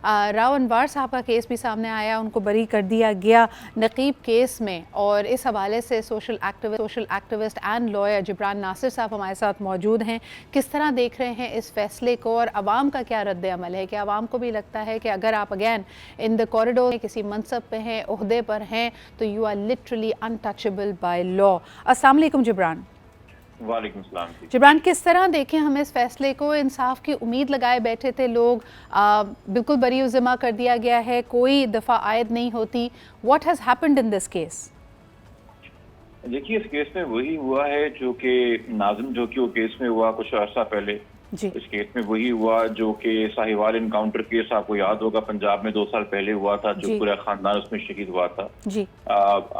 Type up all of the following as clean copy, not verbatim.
راؤ انوار صاحب کا کیس بھی سامنے آیا, ان کو بری کر دیا گیا نقیب کیس میں, اور اس حوالے سے social activist and lawyer Jibran Nasir صاحب ہمارے ساتھ موجود ہیں. کس طرح دیکھ رہے ہیں اس فیصلے کو, اور عوام کا کیا رد عمل ہے؟ کہ عوام کو بھی لگتا ہے کہ اگر آپ اگین ان دا کوریڈور کسی منصب پہ ہیں, عہدے پر ہیں, تو you are literally untouchable by law. السلام علیکم جبران. وعلیکم السلام. جبران, کس طرح دیکھیں ہم اس فیصلے کو؟ انصاف کی امید لگائے بیٹھے تھے لوگ, بالکل بری ذمہ کر دیا گیا ہے, کوئی دفعہ عائد نہیں ہوتی. What has happened in this case? دیکھیے, اس کیس میں وہی ہوا ہے جو کہ ناظم جو کہ وہ کیس میں ہوا کچھ عرصہ پہلے. اس کیس میں وہی ہوا جو کہ ساہیوال انکاؤنٹر کیس آپ کو یاد ہوگا پنجاب میں 2 سال پہلے ہوا تھا, جو پورا خاندان اس میں شہید ہوا تھا.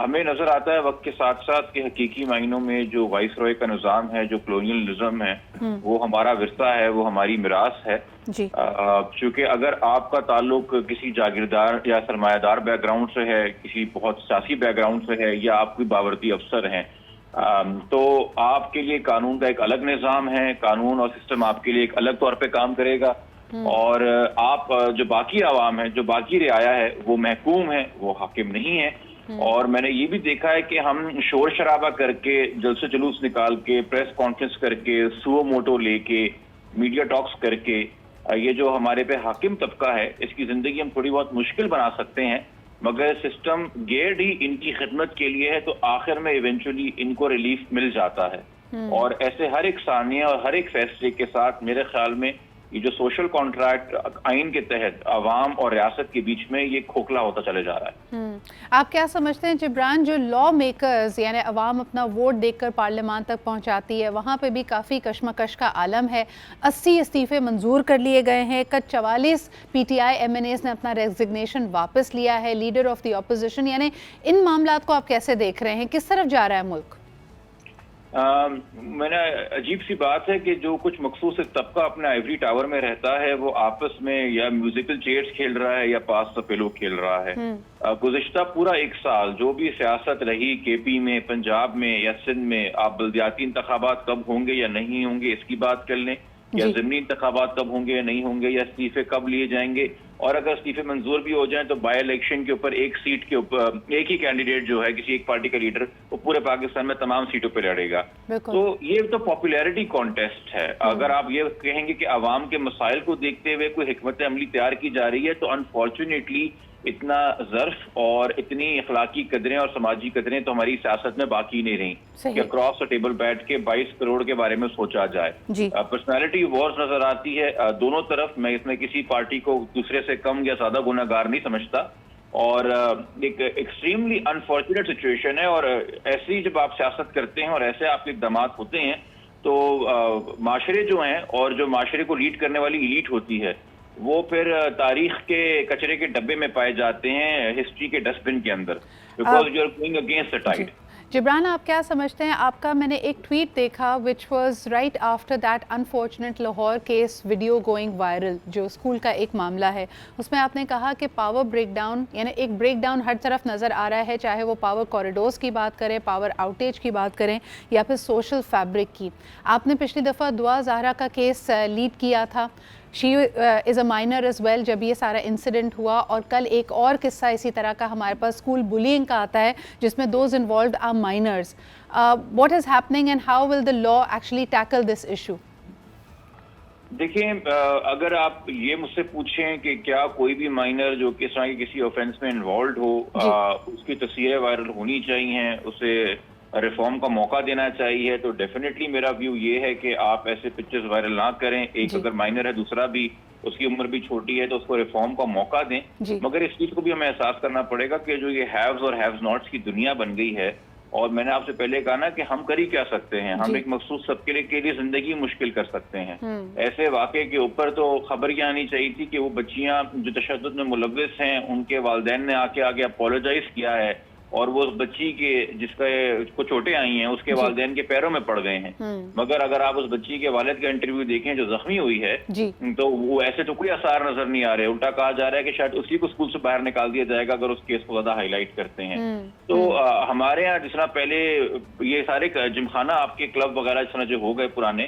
ہمیں نظر آتا ہے وقت کے ساتھ ساتھ کہ حقیقی معنوں میں جو وائس رائے کا نظام ہے, جو کلونیلزم ہے, وہ ہمارا ورثہ ہے, وہ ہماری میراث ہے. چونکہ اگر آپ کا تعلق کسی جاگیردار یا سرمایہ دار بیک گراؤنڈ سے ہے, کسی بہت سیاسی بیک گراؤنڈ سے ہے, یا آپ کوئی باورتی افسر ہیں, تو آپ کے لیے قانون کا ایک الگ نظام ہے, قانون اور سسٹم آپ کے لیے ایک الگ طور پہ کام کرے گا. اور آپ جو باقی عوام ہیں, جو باقی رعایا ہے, وہ محکوم ہے, وہ حاکم نہیں ہے. اور میں نے یہ بھی دیکھا ہے کہ ہم شور شرابہ کر کے, جلسے جلوس نکال کے, پریس کانفرنس کر کے, سو موٹو لے کے, میڈیا ٹاکس کر کے, یہ جو ہمارے پہ حاکم طبقہ ہے, اس کی زندگی ہم تھوڑی بہت مشکل بنا سکتے ہیں. مگر سسٹم گیئرڈ ہی ان کی خدمت کے لیے ہے, تو آخر میں ایونچولی ان کو ریلیف مل جاتا ہے. اور ایسے ہر ایک ثانیہ اور ہر ایک فیصلے کے ساتھ میرے خیال میں یہ جو سوشل کانٹریکٹ آئین کے تحت عوام اور ریاست کے بیچ میں یہ کھوکھلا ہوتا چلے جا رہا ہے. آپ کیا سمجھتے ہیں جبران, جو لا میکرز یعنی عوام اپنا ووٹ دیکھ کر پارلیمان تک پہنچاتی ہے, وہاں پہ بھی کافی کشمکش کا عالم ہے. 80 استعفے منظور کر لیے گئے ہیں, 44 PTI MNAs نے اپنا ریزگنیشن واپس لیا ہے, لیڈر آف دی اپوزیشن. یعنی ان معاملات کو آپ کیسے دیکھ رہے ہیں, کس طرف جا رہا ہے ملک؟ میں نے عجیب سی بات ہے کہ جو کچھ مخصوص طبقہ اپنے آئیوری ٹاور میں رہتا ہے, وہ آپس میں یا میوزیکل چیئرز کھیل رہا ہے یا پاس سپیلو کھیل رہا ہے. گزشتہ پورا 1 سال جو بھی سیاست رہی کے پی میں, پنجاب میں یا سندھ میں, آپ بلدیاتی انتخابات کب ہوں گے یا نہیں ہوں گے اس کی بات کر لیں, یا ضمنی انتخابات کب ہوں گے یا نہیں ہوں گے, یا استعفے کب لیے جائیں گے, اور اگر استعفے منظور بھی ہو جائیں تو بائی الیکشن کے اوپر ایک سیٹ کے اوپر ایک ہی کینڈیڈیٹ جو ہے کسی ایک پارٹی کا لیڈر, وہ پورے پاکستان میں تمام سیٹوں پہ لڑے گا. تو یہ تو پاپولیرٹی کانٹیسٹ ہے. اگر آپ یہ کہیں گے کہ عوام کے مسائل کو دیکھتے ہوئے کوئی حکمت عملی تیار کی جا رہی ہے, تو انفارچونیٹلی اتنا ظرف اور اتنی اخلاقی قدریں اور سماجی قدریں تو ہماری سیاست میں باقی نہیں رہیں کہ اکراس ٹیبل بیٹھ کے 22 کروڑ کے بارے میں سوچا جائے. پرسنالٹی وارز نظر آتی ہے دونوں طرف. میں اس میں کسی پارٹی کو دوسرے سے کم یا زیادہ گناہ گار نہیں سمجھتا, اور ایک ایکسٹریملی انفارچونیٹ سچویشن ہے. اور ایسی جب آپ سیاست کرتے ہیں اور ایسے آپ کے اقدامات ہوتے ہیں, تو معاشرے جو ہیں اور جو معاشرے کو لیڈ کرنے والی ایلیٹ ہوتی ہے, وہ پھر تاریخ کے کچرے کے ڈبے میں پائے جاتے ہیں, ہسٹری کے ڈسٹ بن کے اندر, because you are going against the tide. Jibran, آپ کیا سمجھتے ہیں؟ آپ کا میں نے ایک ٹویٹ دیکھا which was right after that unfortunate Lahore case video going viral, جو اسکول کا ایک معاملہ ہے. اس میں آپ نے کہا کہ پاور بریک ڈاؤن, یعنی ایک بریک ڈاؤن ہر طرف نظر آ رہا ہے, چاہے وہ پاور کوریڈورز کی بات کریں, پاور آؤٹیج کی بات کریں, یا پھر سوشل فیبرک کی. آپ نے پچھلی دفعہ دعا زہرا کا کیس لیڈ کیا تھا, شی از اے مائنر ایز ویل, جب یہ سارا انسیڈنٹ ہوا. اور کل ایک اور قصہ اسی طرح کا ہمارے پاس اسکول بلینگ کا آتا ہے, جس میں those involved are minors. What is happening and how will the law actually tackle this issue? دیکھیں, اگر آپ یہ مجھ سے پوچھیں کہ کیا کوئی بھی مائنر جو کہ اس طرح کی کسی آفینس میں انوالوڈ ہو, اس کی تصویریں وائرل ہونی چاہیے, اسے ریفارم کا موقع دینا چاہیے, تو ڈیفینیٹلی میرا ویو یہ ہے کہ آپ ایسے پکچرز وائرل نہ کریں. ایک اگر مائنر ہے, دوسرا بھی اس کی عمر بھی چھوٹی ہے, تو اس کو ریفارم کا موقع دیں. مگر اس چیز کو بھی ہمیں احساس کرنا پڑے گا کہ جو یہ ہیوز اور ہیوز ناٹس کی دنیا بن گئی ہے, اور میں نے آپ سے پہلے کہا نا کہ ہم کر ہی کیا سکتے ہیں, ہم ایک مخصوص سب کے لیے زندگی مشکل کر سکتے ہیں. ایسے واقعے کے اوپر تو خبر یہ آنی چاہیے تھی کہ وہ بچیاں جو تشدد میں ملوث ہیں, ان کے والدین نے آگے اپولوجائز کیا ہے, اور وہ اس بچی کے جس کو چوٹیں آئی ہیں, اس کے والدین کے پیروں میں پڑ گئے ہیں. مگر اگر آپ اس بچی کے والد کا انٹرویو دیکھیں جو زخمی ہوئی ہے, تو وہ ایسے تو کوئی آثار نظر نہیں آ رہے. الٹا کہا جا رہا ہے کہ شاید اسی کو اسکول سے باہر نکال دیا جائے گا اگر اس کیس کو زیادہ ہائی لائٹ کرتے ہیں. تو ہمارے یہاں جس طرح پہلے یہ سارے جم خانہ آپ کے کلب وغیرہ جس طرح جو ہو گئے پرانے,